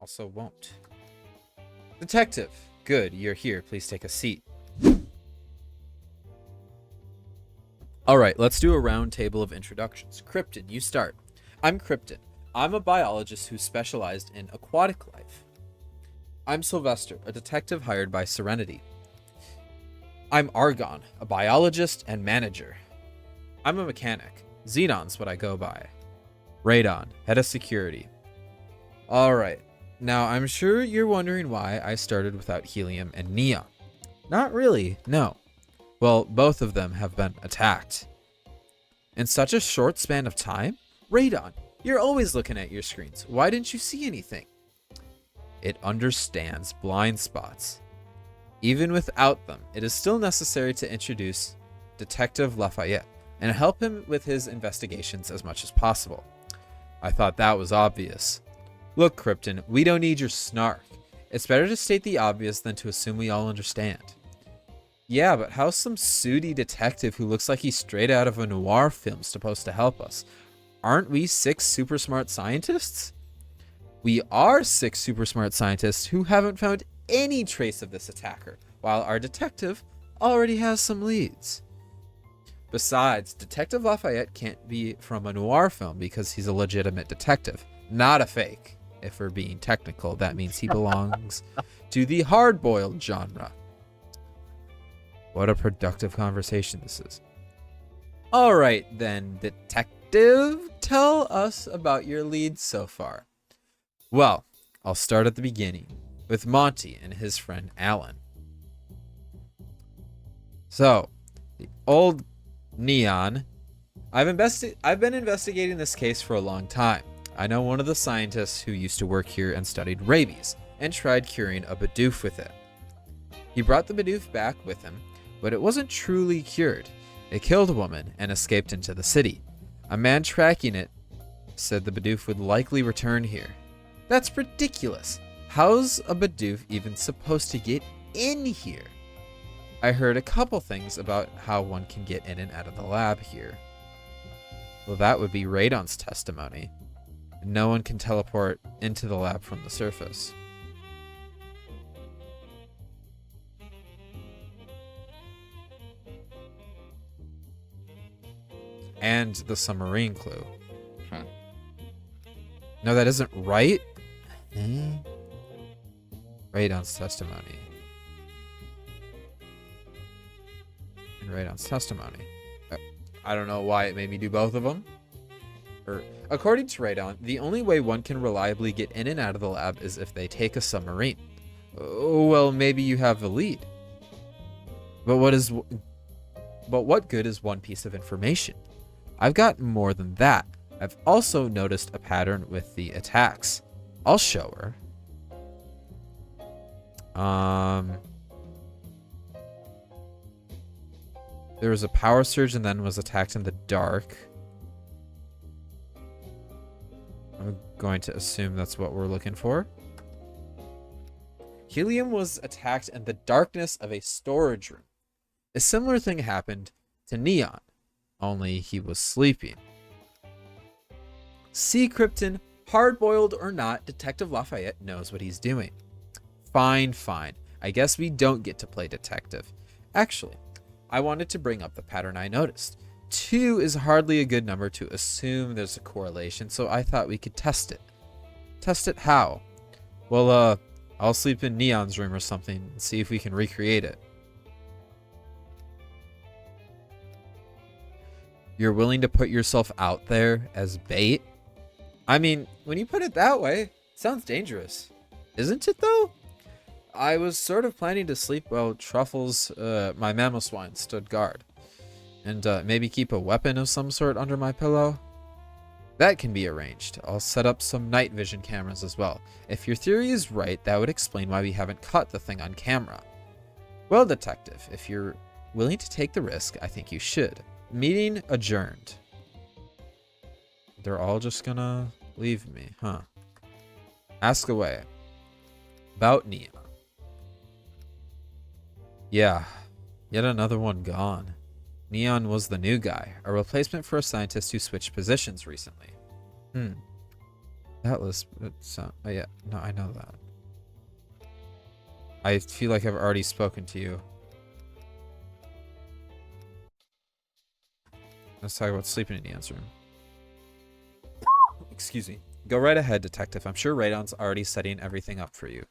Also won't. Detective. Good, you're here. Please take a seat. Alright, let's do a round table of introductions. Krypton, you start. I'm Krypton. I'm a biologist who specialized in aquatic life. I'm Sylvester, a detective hired by Serenity. I'm Argon, a biologist and manager. I'm a mechanic. Xenon's what I go by. Radon, head of security. Alright, now I'm sure you're wondering why I started without Helium and Neon. Not really, no. Well, both of them have been attacked. In such a short span of time? Radon, you're always looking at your screens. Why didn't you see anything? It understands blind spots. Even without them, it is still necessary to introduce Detective Lafayette and help him with his investigations as much as possible. I thought that was obvious. Look, Krypton, we don't need your snark. It's better to state the obvious than to assume we all understand. Yeah, but how's some sooty detective who looks like he's straight out of a noir film supposed to help us? Aren't we 6 super smart scientists? We are 6 super smart scientists who haven't found any trace of this attacker, while our detective already has some leads. Besides, Detective Lafayette can't be from a noir film because he's a legitimate detective, not a fake. If we're being technical, that means he belongs to the hard-boiled genre. What a productive conversation this is. All right, then, detective, tell us about your leads so far. Well, I'll start at the beginning with Monty and his friend Alan. So, the old Neon. I've been investigating this case for a long time. I know one of the scientists who used to work here and studied rabies and tried curing a Bidoof with it. He brought the Bidoof back with him, but it wasn't truly cured. It killed a woman and escaped into the city. A man tracking it said the Bidoof would likely return here. That's ridiculous. How's a Bidoof even supposed to get in here? I heard a couple things about how one can get in and out of the lab here. Well, that would be Radon's testimony. No one can teleport into the lab from the surface. And the submarine clue. Huh. No, that isn't right. Radon's testimony. And Radon's testimony. I don't know why it made me do both of them. According to Radon, the only way one can reliably get in and out of the lab is if they take a submarine. Oh, well, maybe you have a lead. But what good is one piece of information? I've got more than that. I've also noticed a pattern with the attacks. I'll show her. There was a power surge and then was attacked in the dark. I'm going to assume that's what we're looking for. Helium was attacked in the darkness of a storage room. A similar thing happened to Neon, only he was sleeping. See, Krypton, hard-boiled or not, Detective Lafayette knows what he's doing. Fine. I guess we don't get to play detective. Actually, I wanted to bring up the pattern I noticed. 2 is hardly a good number to assume there's a correlation, so I thought we could test it. Test it how? Well, I'll sleep in Neon's room or something and see if we can recreate it. You're willing to put yourself out there as bait? I mean, when you put it that way, it sounds dangerous. Isn't it, though? I was sort of planning to sleep while Truffles, my mammal swine, stood guard. And maybe keep a weapon of some sort under my pillow. That can be arranged. I'll set up some night vision cameras as well. If your theory is right, that would explain why we haven't caught the thing on camera. Well, detective, if you're willing to take the risk, I think you should. Meeting adjourned. They're all just gonna leave me, huh? Ask away. About Neon. Yeah, yet another one gone. Neon was the new guy, a replacement for a scientist who switched positions recently. That list, oh yeah, no, I know that. I feel like I've already spoken to you. Let's talk about sleeping in Neon's room. Excuse me. Go right ahead, detective. I'm sure Raydon's already setting everything up for you.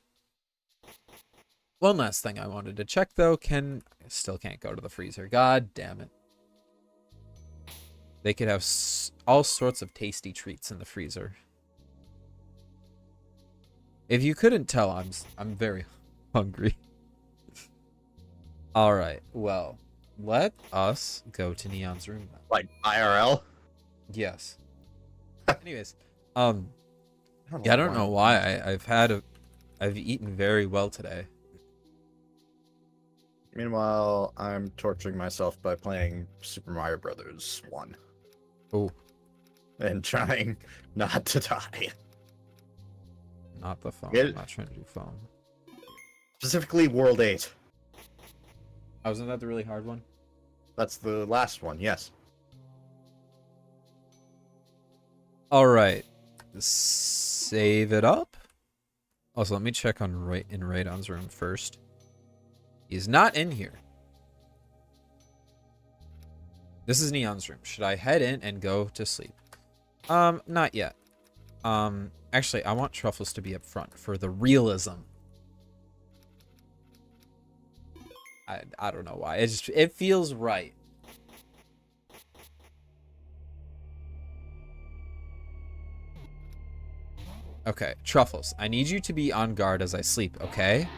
One last thing I wanted to check, though. I still can't go to the freezer. God damn it. They could have all sorts of tasty treats in the freezer. If you couldn't tell, I'm very hungry. All right. Well, let us go to Neon's room then. Like IRL? Yes. Anyways, yeah, I don't know why I've eaten very well today. Meanwhile, I'm torturing myself by playing Super Mario Brothers 1. Oh. And trying not to die. Not the phone. I'm not trying to do phone. Specifically World 8. Oh, wasn't that the really hard one? That's the last one, yes. Alright. Save it up. Also, let me check on in Raydon's room first. He's not in here. This is Neon's room. Should I head in and go to sleep? Not yet. Actually, I want Truffles to be up front for the realism. I don't know why. It feels right. Okay, Truffles, I need you to be on guard as I sleep, okay?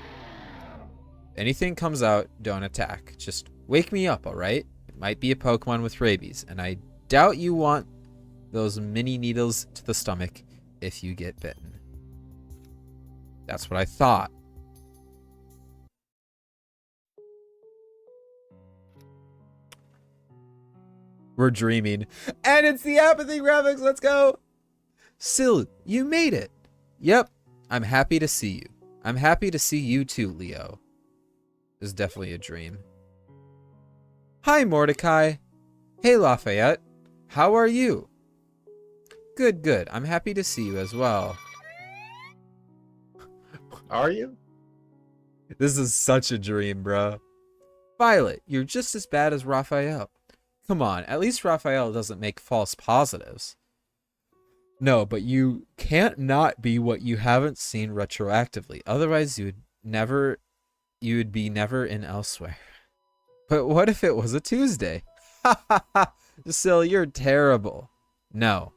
Anything comes out, don't attack. Just wake me up, alright? It might be a Pokemon with rabies, and I doubt you want those mini needles to the stomach if you get bitten. That's what I thought. We're dreaming. And it's the apathy graphics, let's go! Sil, you made it. Yep, I'm happy to see you. I'm happy to see you too, Leo. This is definitely a dream. Hi, Mordecai. Hey, Lafayette. How are you? Good, good. I'm happy to see you as well. Are you? This is such a dream, bro. Violet, you're just as bad as Raphael. Come on, at least Raphael doesn't make false positives. No, but you can't not be what you haven't seen retroactively. Otherwise, you would be never in elsewhere. But what if it was a Tuesday? Ha ha ha! Sil, you're terrible. No.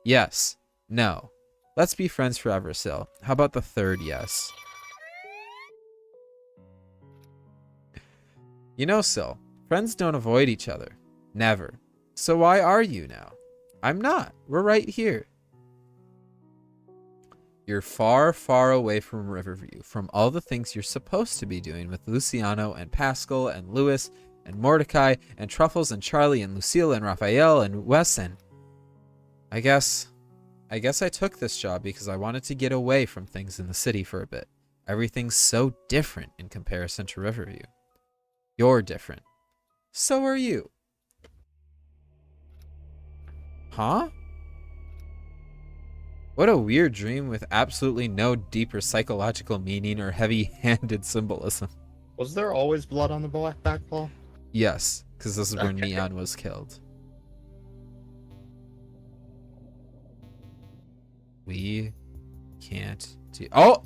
Yes. No. Let's be friends forever, Sil. How about the third yes? You know, Sil, friends don't avoid each other. Never. So why are you now? I'm not. We're right here. You're far, far away from Riverview, from all the things you're supposed to be doing with Luciano and Pascal and Lewis and Mordecai and Truffles and Charlie and Lucille and Raphael and Wes and... I guess I took this job because I wanted to get away from things in the city for a bit. Everything's so different in comparison to Riverview. You're different. So are you. Huh? What a weird dream with absolutely no deeper psychological meaning or heavy-handed symbolism. Was there always blood on the back wall? Yes, because this is where Neon was killed. We can't do... Oh!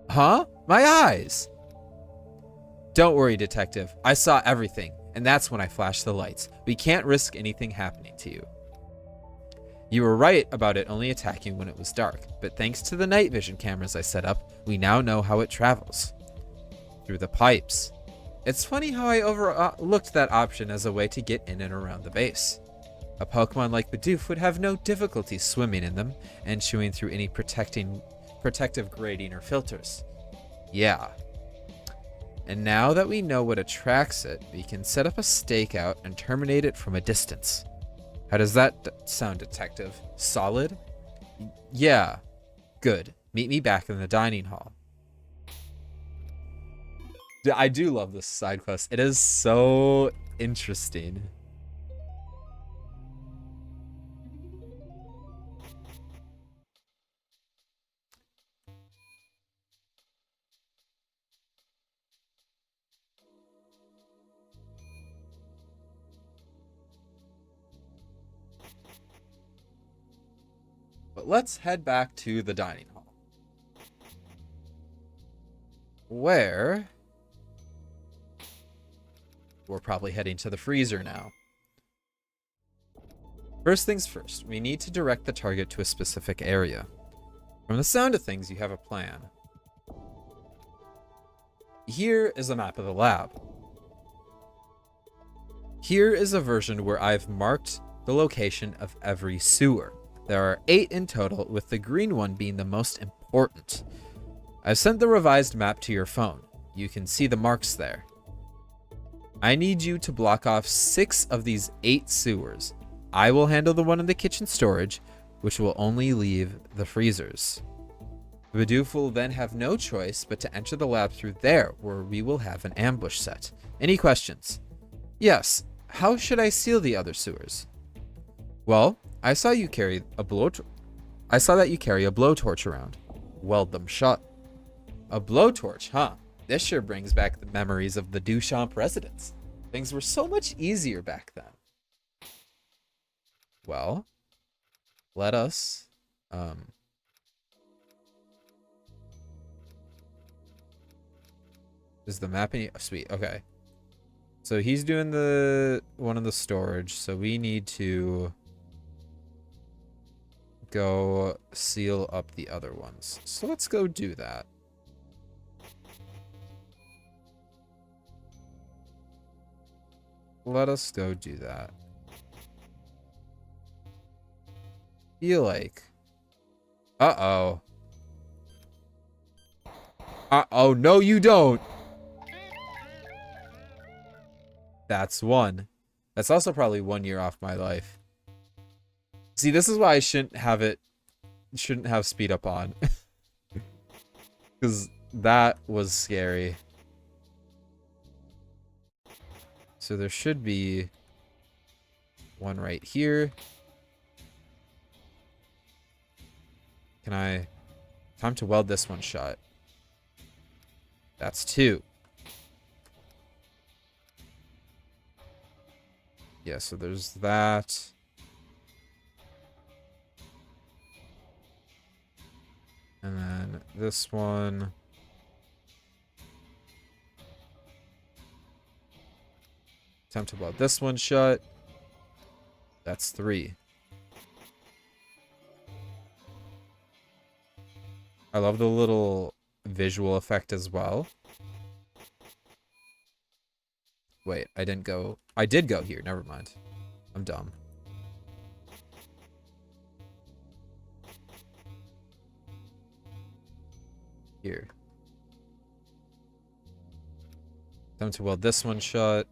Huh? My eyes! Don't worry, detective. I saw everything, and that's when I flashed the lights. We can't risk anything happening to you. You were right about it only attacking when it was dark, but thanks to the night vision cameras I set up, we now know how it travels. Through the pipes. It's funny how I overlooked that option as a way to get in and around the base. A Pokemon like Bidoof would have no difficulty swimming in them and chewing through any protective grating or filters. Yeah. And now that we know what attracts it, we can set up a stakeout and terminate it from a distance. How does that sound, detective? Solid? Yeah. Good. Meet me back in the dining hall. I do love this side quest. It is so interesting. But let's head back to the dining hall, where we're probably heading to the freezer now. First things first, we need to direct the target to a specific area. From the sound of things, you have a plan. Here is a map of the lab. Here is a version where I've marked the location of every sewer. There are 8 in total, with the green one being the most important. I've sent the revised map to your phone. You can see the marks there. I need you to block off 6 of these 8 sewers. I will handle the one in the kitchen storage, which will only leave the freezers. The Bidoof will then have no choice but to enter the lab through there, where we will have an ambush set. Any questions? Yes. How should I seal the other sewers? Well, I saw that you carry a blowtorch around. Weld them shut. A blowtorch, huh? This sure brings back the memories of the Duchamp residence. Things were so much easier back then. Well, let us is the mapping? Oh, sweet. Okay. So he's doing the one in the storage, so we need to go seal up the other ones. So let's go do that. Let us go do that. Feel like. Uh-oh. Uh-oh, no you don't. That's 1. That's also probably 1 year off my life. See, this is why I shouldn't have speed up on. Because that was scary. So there should be 1 right here. Time to weld this one shut. That's 2. Yeah, so there's that. And then this one. Time to weld this one shut. That's 3. I love the little visual effect as well. Wait, I did go here. Never mind. I'm dumb. Here. Time to weld this one shut.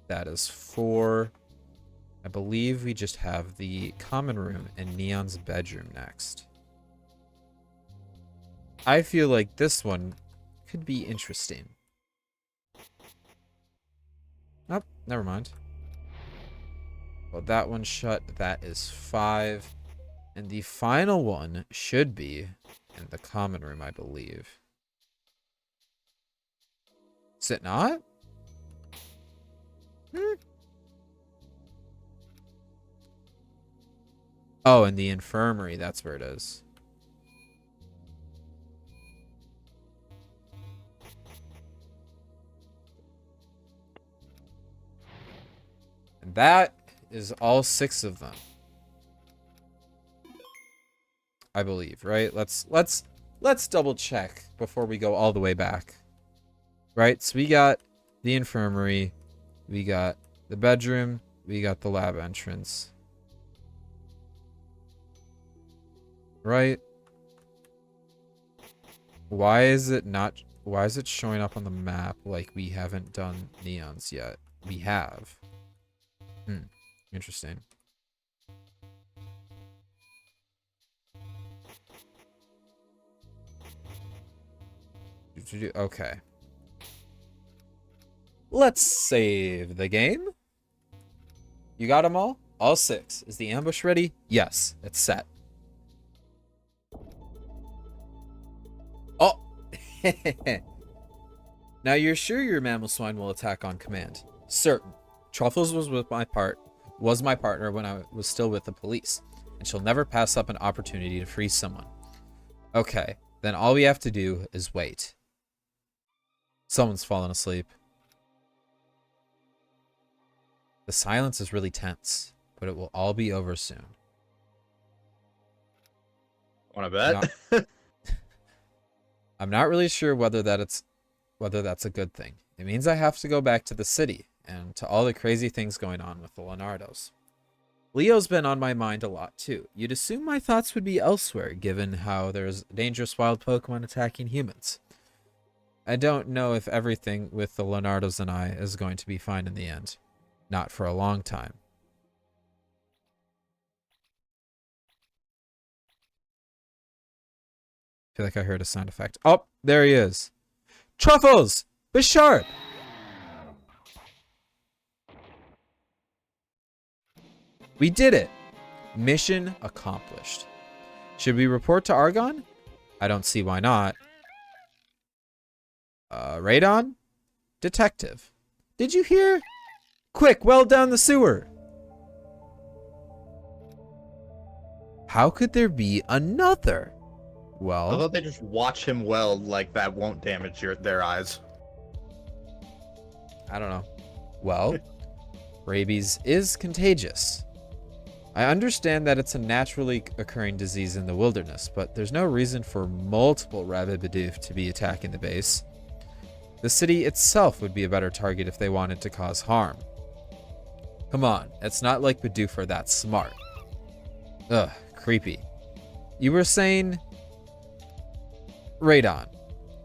That is 4. I believe we just have the common room and Neon's bedroom next. I feel like this one could be interesting. Nope, never mind. Well, that one's shut. That is 5. And the final one should be in the common room, I believe. Is it not? Oh, in the infirmary. That's where it is. And that is all 6 of them. I believe, right? Let's double check before we go all the way back. Right? So we got the infirmary, we got the bedroom, we got the lab entrance. Right? Why is it showing up on the map like we haven't done Neon's yet? We have. Interesting. Okay. Let's save the game. You got them all? All 6. Is the ambush ready? Yes, it's set. Oh! Now you're sure your mammal swine will attack on command? Certain. Truffles was my partner when I was still with the police, and she'll never pass up an opportunity to free someone. Okay, then all we have to do is wait. Someone's fallen asleep. The silence is really tense, but it will all be over soon. Wanna bet? I'm not really sure whether that's a good thing. It means I have to go back to the city and to all the crazy things going on with the Leonardos. Leo's been on my mind a lot too. You'd assume my thoughts would be elsewhere given how there's dangerous wild Pokemon attacking humans. I don't know if everything with the Leonardos and I is going to be fine in the end. Not for a long time. I feel like I heard a sound effect. Oh, there he is. Truffles! Be sharp! We did it! Mission accomplished. Should we report to Argon? I don't see why not. Radon? Detective. Did you hear? Quick, well down the sewer! How could there be another? Well, I thought they just watch him well, like that won't damage their eyes. I don't know. Well, rabies is contagious. I understand that it's a naturally occurring disease in the wilderness, but there's no reason for multiple rabid Bidoof to be attacking the base. The city itself would be a better target if they wanted to cause harm. Come on, it's not like Bidoof are that smart. Ugh, creepy. You were saying... Radon,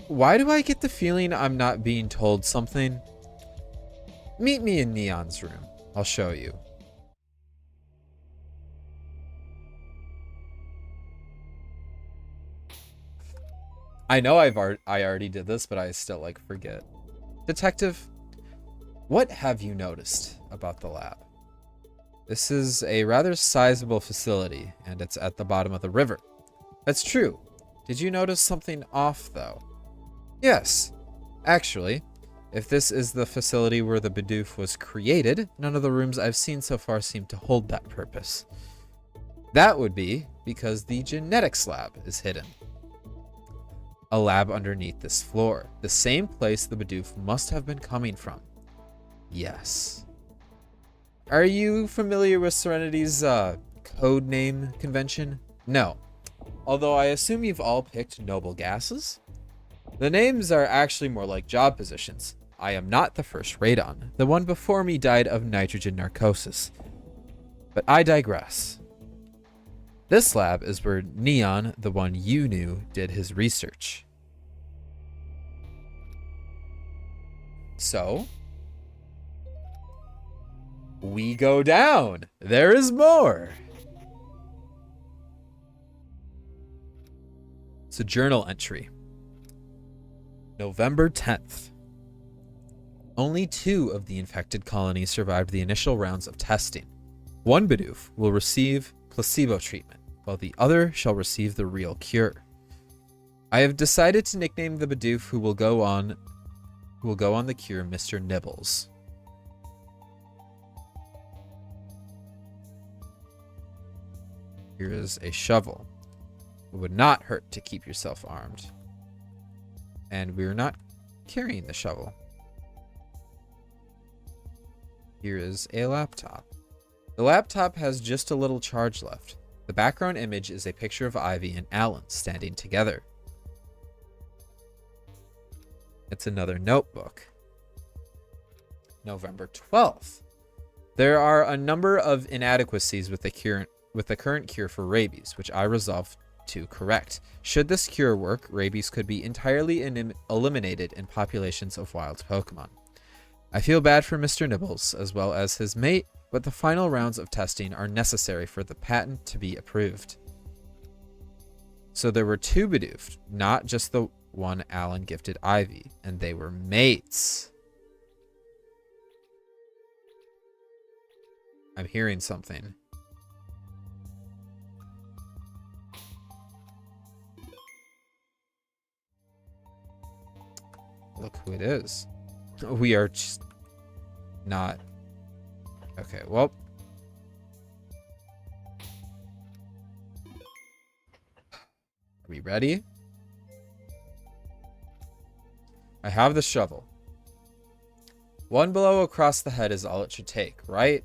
why do I get the feeling I'm not being told something? Meet me in Neon's room. I'll show you. I know I already did this, but I still forget. Detective, what have you noticed about the lab? This is a rather sizable facility, and it's at the bottom of the river. That's true. Did you notice something off, though? Yes. Actually, if this is the facility where the Bidoof was created, none of the rooms I've seen so far seem to hold that purpose. That would be because the genetics lab is hidden. A lab underneath this floor, the same place the Bidoof must have been coming from. Yes. Are you familiar with Serenity's code name convention? No. Although I assume you've all picked noble gases? The names are actually more like job positions. I am not the first Radon. The one before me died of nitrogen narcosis. But I digress. This lab is where Neon, the one you knew, did his research. So, we go down. There is more. It's a journal entry. November 10th. Only 2 of the infected colonies survived the initial rounds of testing. One Bidoof will receive placebo treatment, while the other shall receive the real cure. I have decided to nickname the Bidoof who will go on the cure Mr. Nibbles. Here is a shovel. It would not hurt to keep yourself armed. And we're not carrying the shovel. Here is a laptop. The laptop has just a little charge left. The background image is a picture of Ivy and Alan standing together. It's another notebook. November 12th. There are a number of inadequacies with the current cure for rabies, which I resolved to correct. Should this cure work, rabies could be entirely eliminated in populations of wild Pokemon. I feel bad for Mr. Nibbles, as well as his mate, but the final rounds of testing are necessary for the patent to be approved. So there were 2 Bidoof, not just the one Alan gifted Ivy, and they were mates. I'm hearing something. Look who it is. We are just not. Okay, well. Are we ready? I have the shovel. One blow across the head is all it should take, right?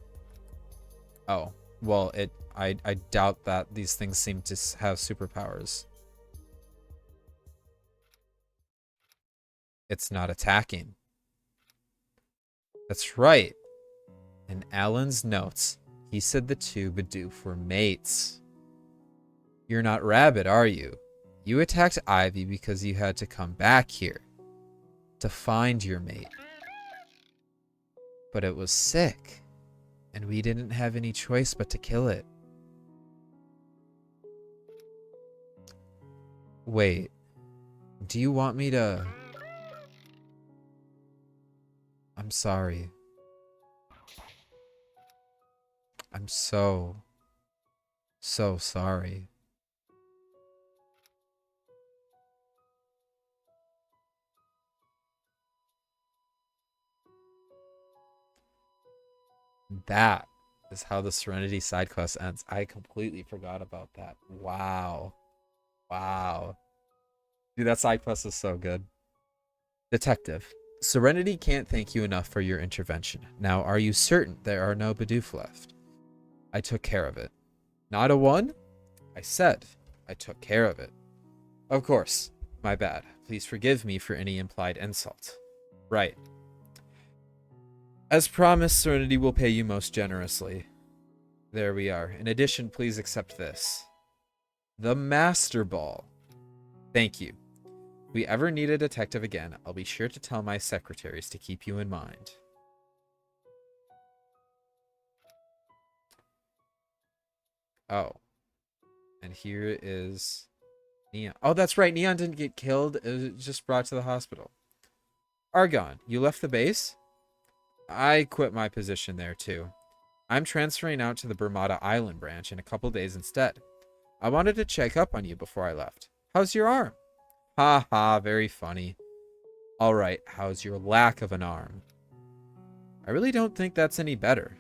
Oh, well, I doubt that these things seem to have superpowers. It's not attacking. That's right. In Alan's notes, he said the two Bidoof were mates. You're not Rabbit, are you? You attacked Ivy because you had to come back here to find your mate. But it was sick, and we didn't have any choice but to kill it. Wait, do you want me to... I'm sorry. I'm so sorry. That is how the Serenity Sidequest ends. I completely forgot about that. Wow. Wow. Dude, that sidequest is so good. Detective. Serenity can't thank you enough for your intervention. Now, are you certain there are no Bidoof left? I took care of it. Not a one? I said I took care of it. Of course. My bad. Please forgive me for any implied insult. Right. As promised, Serenity will pay you most generously. There we are. In addition, please accept this. The Master Ball. Thank you. If we ever need a detective again, I'll be sure to tell my secretaries to keep you in mind. Oh. And here is Neon. Oh, that's right. Neon didn't get killed. It was just brought to the hospital. Argon, you left the base? I quit my position there, too. I'm transferring out to the Bermuda Island branch in a couple days instead. I wanted to check up on you before I left. How's your arm? Ha ha, very funny. Alright, how's your lack of an arm? I really don't think that's any better.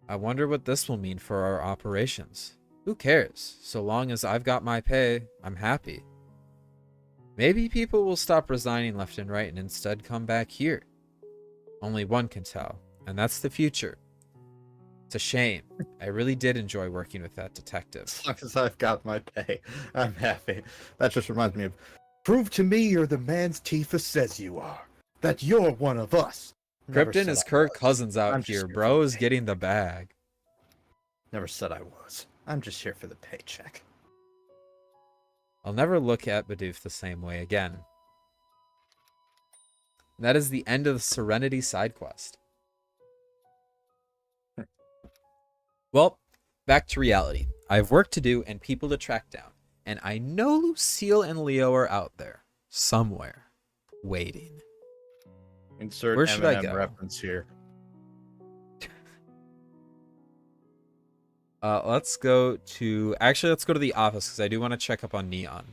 I wonder what this will mean for our operations. Who cares? So long as I've got my pay, I'm happy. Maybe people will stop resigning left and right and instead come back here. Only one can tell, and that's the future. It's a shame. I really did enjoy working with that detective. As long as I've got my pay, I'm happy. That just reminds me of, prove to me you're the man's Tifa says you are. That you're one of us. Never Krypton said is I Kirk was. Cousins out I'm just here. here for Bro the is pay. getting the bag. Never said I was. I'm just here for the paycheck. I'll never look at Bidoof the same way again. That is the end of the Serenity Sidequest. Well, back to reality. I have work to do and people to track down. And I know Lucille and Leo are out there. Somewhere. Waiting. Insert Where should I Eminem go? reference here. Let's go to... Actually, let's go to the office because I do want to check up on Neon.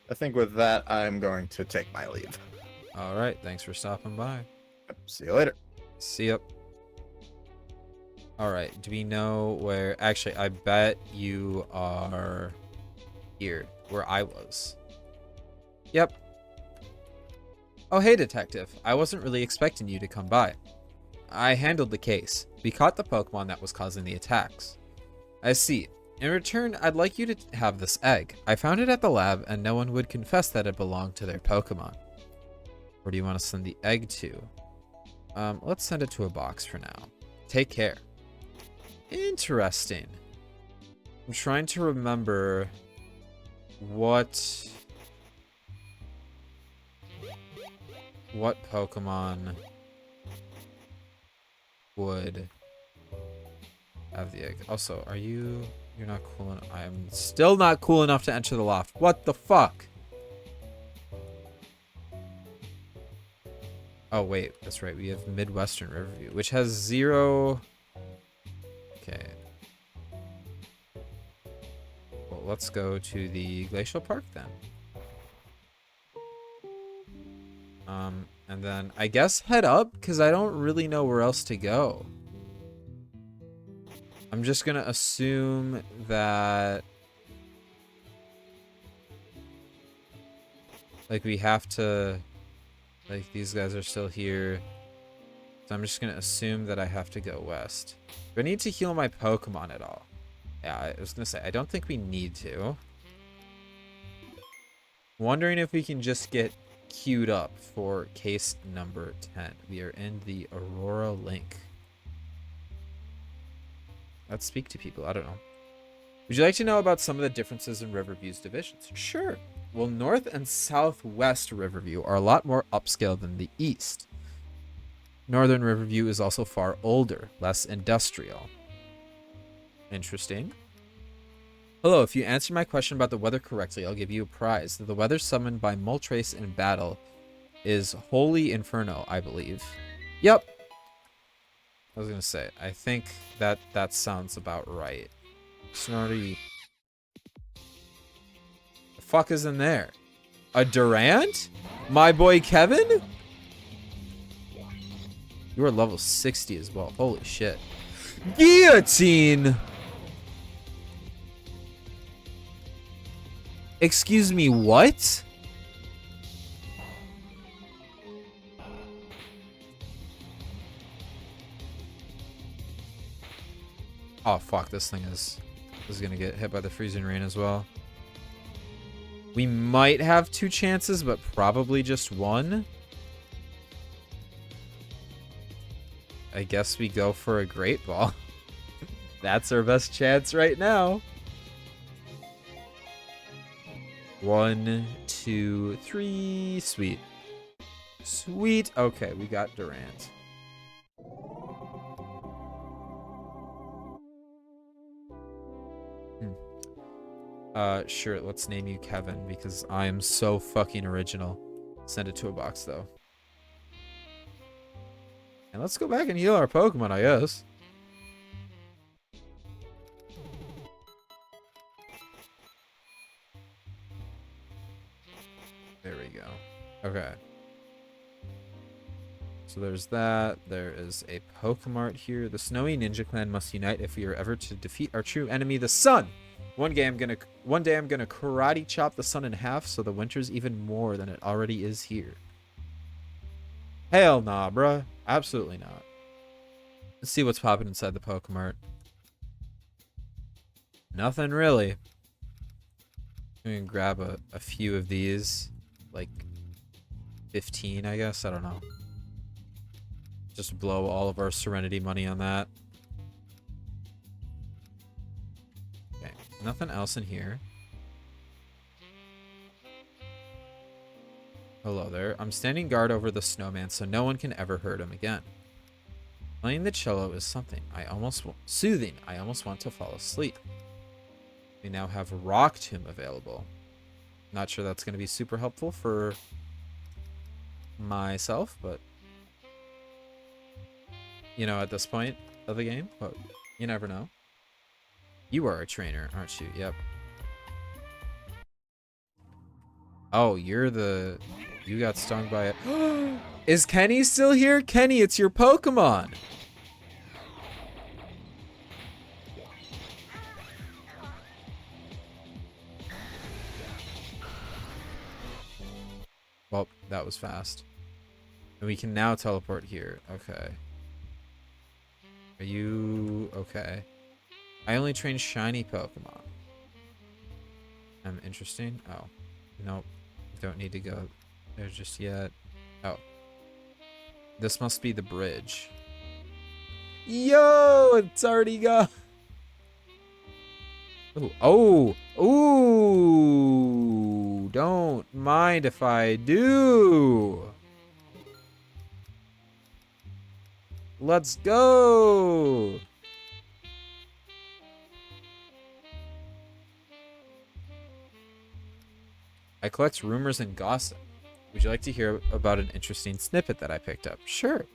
I think with that, I'm going to take my leave. Alright, thanks for stopping by. See you later. See ya. Alright, do we know where... Actually, I bet you are here, where I was. Yep. Oh, hey, detective. I wasn't really expecting you to come by. I handled the case. We caught the Pokemon that was causing the attacks. I see. In return, I'd like you to have this egg. I found it at the lab, and no one would confess that it belonged to their Pokemon. Where do you want to send the egg to? Let's send it to a box for now. Take care. Interesting. I'm trying to remember what Pokemon would have the egg. Also, are you... You're not cool enough. I'm still not cool enough to enter the loft. What the fuck? Oh, wait. That's right. We have Midwestern Riverview, which has 0... Okay. Well, let's go to the Glacial Park then. And then I guess head up, because I don't really know where else to go. I'm just gonna assume that... like, we have to... like, these guys are still here. So I'm just gonna assume that I have to go west. Do I need to heal my Pokemon at all? Yeah, I was gonna say, I don't think we need to. Wondering if we can just get queued up for case number 10. We are in the Aurora Link. Let's speak to people. I don't know. Would you like to know about some of the differences in Riverview's divisions? Sure. Well, North and Southwest Riverview are a lot more upscale than the East. Northern Riverview is also far older, less industrial. Interesting. Hello, if you answer my question about the weather correctly, I'll give you a prize. The weather summoned by Moltres in battle is Holy Inferno, I believe. Yep. I was gonna say, I think that sounds about right. Snorty. The fuck is in there? A Durant? My boy Kevin? You are level 60 as well. Holy shit. Guillotine! Excuse me, what? Oh fuck, this thing is gonna get hit by the freezing rain as well. We might have 2 chances, but probably just 1. I guess we go for a Great Ball. That's our best chance right now. 1, 2, 3. Sweet. Sweet. Okay, we got Durant. Sure, let's name you Kevin because I am so fucking original. Send it to a box, though. And let's go back and heal our Pokemon, I guess. There we go. Okay. So there's that. There is a Pokemart here. The Snowy Ninja Clan must unite if we are ever to defeat our true enemy, the sun. One day I'm gonna karate chop the sun in half so the winter's even more than it already is here. Hell nah, bruh. Absolutely not. Let's see what's popping inside the Pokemart. Nothing really. I'm gonna grab a few of these. Like 15, I guess. I don't know. Just blow all of our Serenity money on that. Okay. Nothing else in here. Hello there. I'm standing guard over the snowman so no one can ever hurt him again. Playing the cello is something soothing. I almost want to fall asleep. We now have Rock Tomb available. Not sure that's going to be super helpful for myself, but you know, at this point of the game, but you never know. You are a trainer, aren't you? Yep. Oh, you got stung by it. Is Kenny still here? Kenny, it's your Pokemon. Well, that was fast. And we can now teleport here. Okay. Are you okay? I only train shiny Pokemon. Interesting. Oh. Nope. Don't need to go there just yet. Oh. This must be the bridge. Yo! It's already gone. Ooh. Oh! Ooh! Don't mind if I do. Let's go! I collect rumors and gossip. Would you like to hear about an interesting snippet that I picked up? Sure.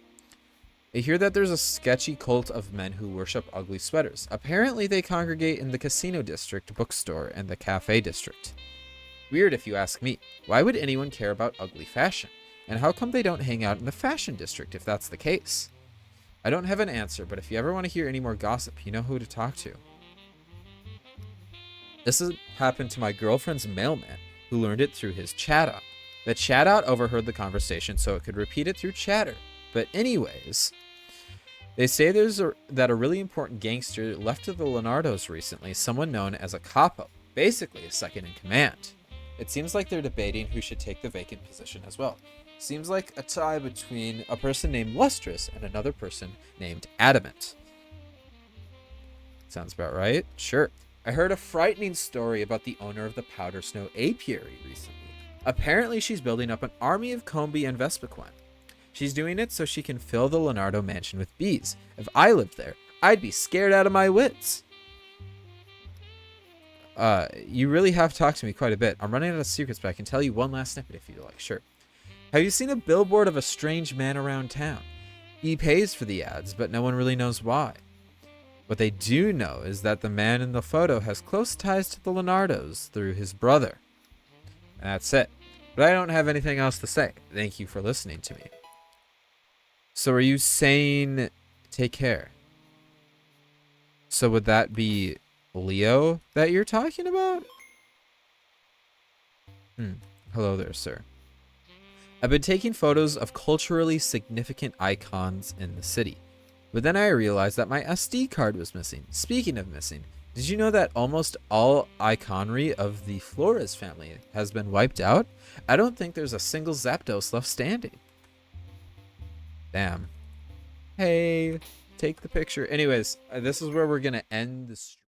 I hear that there's a sketchy cult of men who worship ugly sweaters. Apparently, they congregate in the casino district, bookstore, and the cafe district. Weird if you ask me. Why would anyone care about ugly fashion? And how come they don't hang out in the fashion district if that's the case? I don't have an answer, but if you ever want to hear any more gossip, you know who to talk to. This has happened to my girlfriend's mailman, who learned it through his chat-out. The chat-out overheard the conversation, so it could repeat it through chatter. But anyways, they say that a really important gangster left to the Leonardos recently, someone known as a capo, basically a second in command. It seems like they're debating who should take the vacant position as well. Seems like a tie between a person named Lustrous and another person named Adamant. Sounds about right? Sure. I heard a frightening story about the owner of the Powder Snow Apiary recently. Apparently she's building up an army of Combi and Vespiquen. She's doing it so she can fill the Leonardo mansion with bees. If I lived there, I'd be scared out of my wits. You really have talked to me quite a bit. I'm running out of secrets, but I can tell you one last snippet if you'd like. Sure. Have you seen a billboard of a strange man around town? He pays for the ads, but no one really knows why. What they do know is that the man in the photo has close ties to the Leonardos through his brother. And that's it. But I don't have anything else to say. Thank you for listening to me. So are you saying take care? So would that be Leo that you're talking about? Hello there, sir. I've been taking photos of culturally significant icons in the city. But then I realized that my SD card was missing. Speaking of missing, did you know that almost all iconry of the Flores family has been wiped out? I don't think there's a single Zapdos left standing. Damn. Hey, take the picture. Anyways, this is where we're going to end the stream.